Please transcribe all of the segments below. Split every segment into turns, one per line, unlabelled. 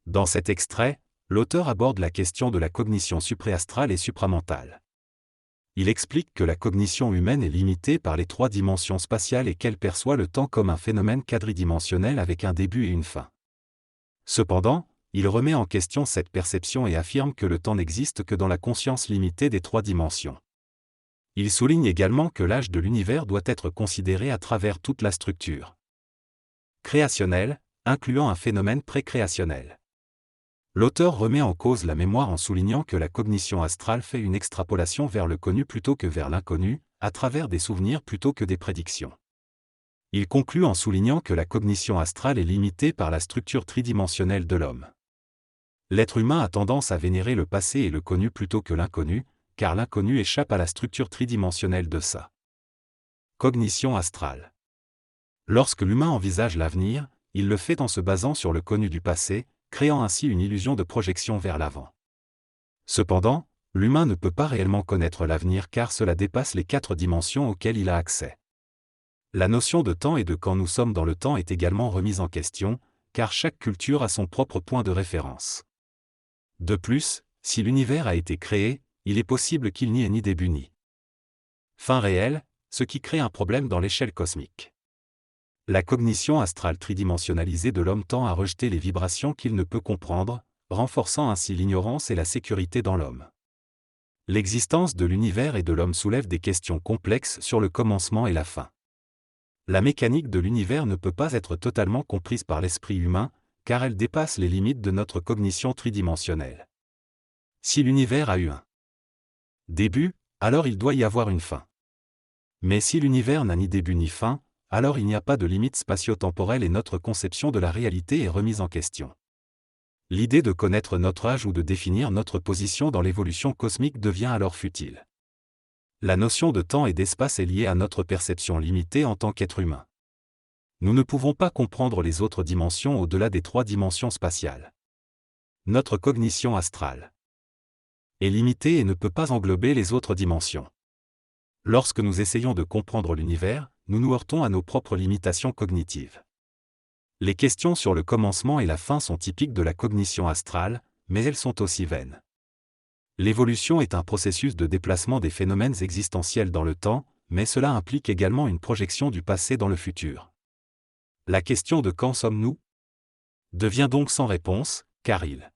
Dans cet extrait, l'auteur aborde la question de la cognition supréastrale et supramentale. Il explique que la cognition humaine est limitée par les 3 dimensions spatiales et qu'elle perçoit le temps comme un phénomène quadridimensionnel avec un début et une fin. Cependant, il remet en question cette perception et affirme que le temps n'existe que dans la conscience limitée des 3 dimensions. Il souligne également que l'âge de l'univers doit être considéré à travers toute la structure créationnelle, incluant un phénomène précréationnel. L'auteur remet en cause la mémoire en soulignant que la cognition astrale fait une extrapolation vers le connu plutôt que vers l'inconnu, à travers des souvenirs plutôt que des prédictions. Il conclut en soulignant que la cognition astrale est limitée par la structure tridimensionnelle de l'homme. L'être humain a tendance à vénérer le passé et le connu plutôt que l'inconnu, car l'inconnu échappe à la structure tridimensionnelle de sa cognition astrale. Lorsque l'humain envisage l'avenir, il le fait en se basant sur le connu du passé, créant ainsi une illusion de projection vers l'avant. Cependant, l'humain ne peut pas réellement connaître l'avenir car cela dépasse les 4 dimensions auxquelles il a accès. La notion de temps et de quand nous sommes dans le temps est également remise en question, car chaque culture a son propre point de référence. De plus, si l'univers a été créé, il est possible qu'il n'y ait ni début ni fin réelle, ce qui crée un problème dans l'échelle cosmique. La cognition astrale tridimensionnalisée de l'homme tend à rejeter les vibrations qu'il ne peut comprendre, renforçant ainsi l'ignorance et la sécurité dans l'homme. L'existence de l'univers et de l'homme soulève des questions complexes sur le commencement et la fin. La mécanique de l'univers ne peut pas être totalement comprise par l'esprit humain, car elle dépasse les limites de notre cognition tridimensionnelle. Si l'univers a eu un début, alors il doit y avoir une fin. Mais si l'univers n'a ni début ni fin, alors il n'y a pas de limite spatio-temporelle et notre conception de la réalité est remise en question. L'idée de connaître notre âge ou de définir notre position dans l'évolution cosmique devient alors futile. La notion de temps et d'espace est liée à notre perception limitée en tant qu'être humain. Nous ne pouvons pas comprendre les autres dimensions au-delà des 3 dimensions spatiales. Notre cognition astrale est limitée et ne peut pas englober les autres dimensions. Lorsque nous essayons de comprendre l'univers, nous nous heurtons à nos propres limitations cognitives. Les questions sur le commencement et la fin sont typiques de la cognition astrale, mais elles sont aussi vaines. L'évolution est un processus de déplacement des phénomènes existentiels dans le temps, mais cela implique également une projection du passé dans le futur. La question de quand sommes-nous devient donc sans réponse, car il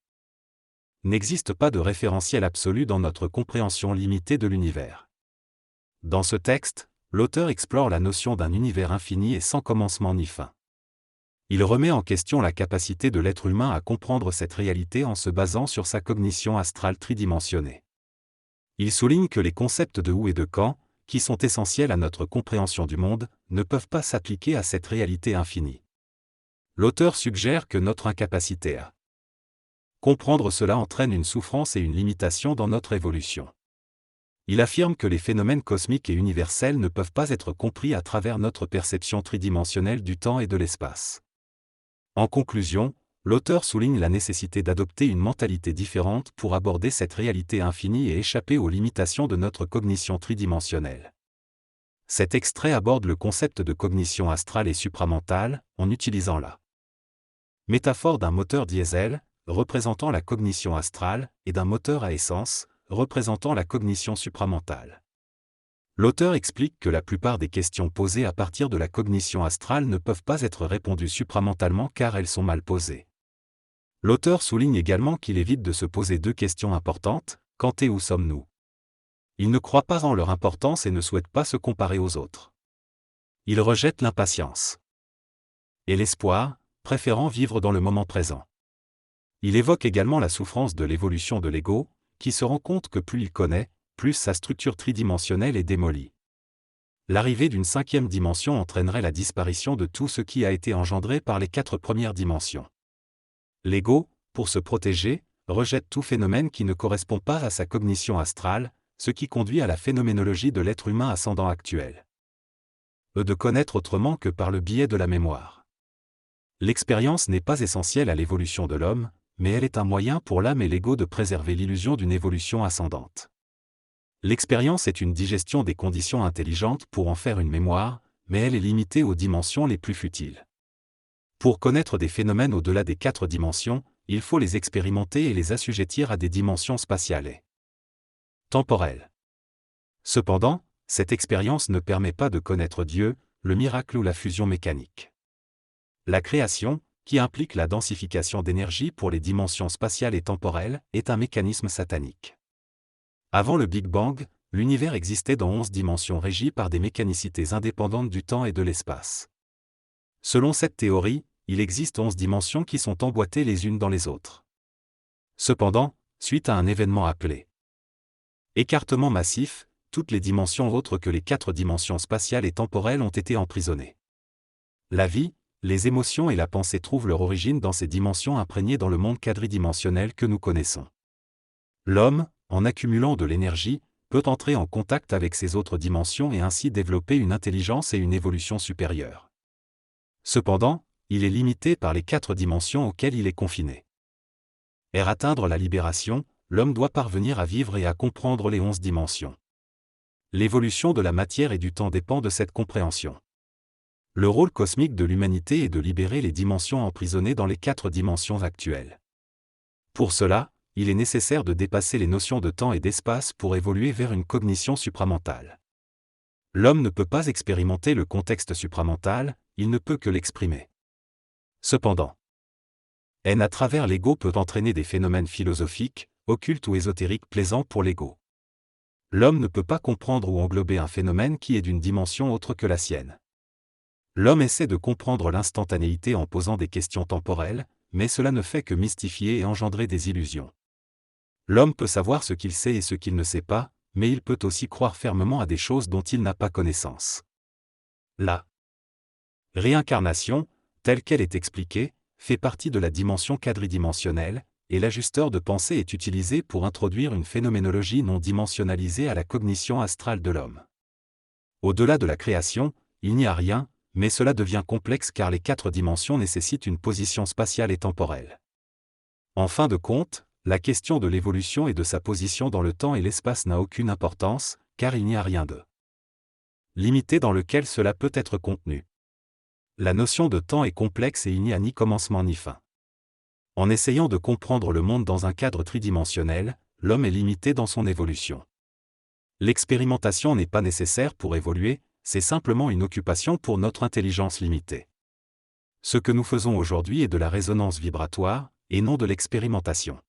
n'existe pas de référentiel absolu dans notre compréhension limitée de l'univers. Dans ce texte, l'auteur explore la notion d'un univers infini et sans commencement ni fin. Il remet en question la capacité de l'être humain à comprendre cette réalité en se basant sur sa cognition astrale tridimensionnée. Il souligne que les concepts de où et de quand, qui sont essentiels à notre compréhension du monde, ne peuvent pas s'appliquer à cette réalité infinie. L'auteur suggère que notre incapacité à comprendre cela entraîne une souffrance et une limitation dans notre évolution. Il affirme que les phénomènes cosmiques et universels ne peuvent pas être compris à travers notre perception tridimensionnelle du temps et de l'espace. En conclusion, l'auteur souligne la nécessité d'adopter une mentalité différente pour aborder cette réalité infinie et échapper aux limitations de notre cognition tridimensionnelle. Cet extrait aborde le concept de cognition astrale et supramentale, en utilisant la métaphore d'un moteur diesel, représentant la cognition astrale, et d'un moteur à essence, représentant la cognition supramentale. L'auteur explique que la plupart des questions posées à partir de la cognition astrale ne peuvent pas être répondues supramentalement car elles sont mal posées. L'auteur souligne également qu'il évite de se poser 2 questions importantes, quand et où sommes-nous. Il ne croit pas en leur importance et ne souhaite pas se comparer aux autres. Il rejette l'impatience et l'espoir, préférant vivre dans le moment présent. Il évoque également la souffrance de l'évolution de l'ego, qui se rend compte que plus il connaît, plus sa structure tridimensionnelle est démolie. L'arrivée d'une 5e dimension entraînerait la disparition de tout ce qui a été engendré par les 4 premières dimensions. L'ego, pour se protéger, rejette tout phénomène qui ne correspond pas à sa cognition astrale, ce qui conduit à la phénoménologie de l'être humain ascendant actuel. De connaître autrement que par le biais de la mémoire. L'expérience n'est pas essentielle à l'évolution de l'homme, mais elle est un moyen pour l'âme et l'ego de préserver l'illusion d'une évolution ascendante. L'expérience est une digestion des conditions intelligentes pour en faire une mémoire, mais elle est limitée aux dimensions les plus futiles. Pour connaître des phénomènes au-delà des 4 dimensions, il faut les expérimenter et les assujettir à des dimensions spatiales et temporelles. Cependant, cette expérience ne permet pas de connaître Dieu, le miracle ou la fusion mécanique. La création, qui implique la densification d'énergie pour les dimensions spatiales et temporelles, est un mécanisme satanique. Avant le Big Bang, l'univers existait dans 11 dimensions régies par des mécanicités indépendantes du temps et de l'espace. Selon cette théorie, il existe 11 dimensions qui sont emboîtées les unes dans les autres. Cependant, suite à un événement appelé écartement massif, toutes les dimensions autres que les 4 dimensions spatiales et temporelles ont été emprisonnées. La vie, les émotions et la pensée trouvent leur origine dans ces dimensions imprégnées dans le monde quadridimensionnel que nous connaissons. L'homme, en accumulant de l'énergie, peut entrer en contact avec ces autres dimensions et ainsi développer une intelligence et une évolution supérieure. Cependant, il est limité par les 4 dimensions auxquelles il est confiné. Pour atteindre la libération, l'homme doit parvenir à vivre et à comprendre les 11 dimensions. L'évolution de la matière et du temps dépend de cette compréhension. Le rôle cosmique de l'humanité est de libérer les dimensions emprisonnées dans les 4 dimensions actuelles. Pour cela, il est nécessaire de dépasser les notions de temps et d'espace pour évoluer vers une cognition supramentale. L'homme ne peut pas expérimenter le contexte supramental, il ne peut que l'exprimer. Cependant, à travers l'ego peut entraîner des phénomènes philosophiques, occultes ou ésotériques plaisants pour l'ego. L'homme ne peut pas comprendre ou englober un phénomène qui est d'une dimension autre que la sienne. L'homme essaie de comprendre l'instantanéité en posant des questions temporelles, mais cela ne fait que mystifier et engendrer des illusions. L'homme peut savoir ce qu'il sait et ce qu'il ne sait pas, mais il peut aussi croire fermement à des choses dont il n'a pas connaissance. La réincarnation, telle qu'elle est expliquée, fait partie de la dimension quadridimensionnelle, et l'ajusteur de pensée est utilisé pour introduire une phénoménologie non dimensionnalisée à la cognition astrale de l'homme. Au-delà de la création, il n'y a rien, mais cela devient complexe car les 4 dimensions nécessitent une position spatiale et temporelle. En fin de compte, la question de l'évolution et de sa position dans le temps et l'espace n'a aucune importance, car il n'y a rien de limité dans lequel cela peut être contenu. La notion de temps est complexe et il n'y a ni commencement ni fin. En essayant de comprendre le monde dans un cadre tridimensionnel, l'homme est limité dans son évolution. L'expérimentation n'est pas nécessaire pour évoluer, c'est simplement une occupation pour notre intelligence limitée. Ce que nous faisons aujourd'hui est de la résonance vibratoire, et non de l'expérimentation.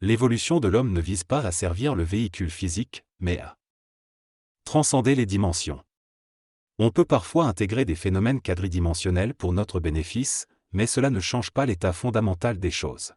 L'évolution de l'homme ne vise pas à servir le véhicule physique, mais à transcender les dimensions. On peut parfois intégrer des phénomènes quadridimensionnels pour notre bénéfice, mais cela ne change pas l'état fondamental des choses.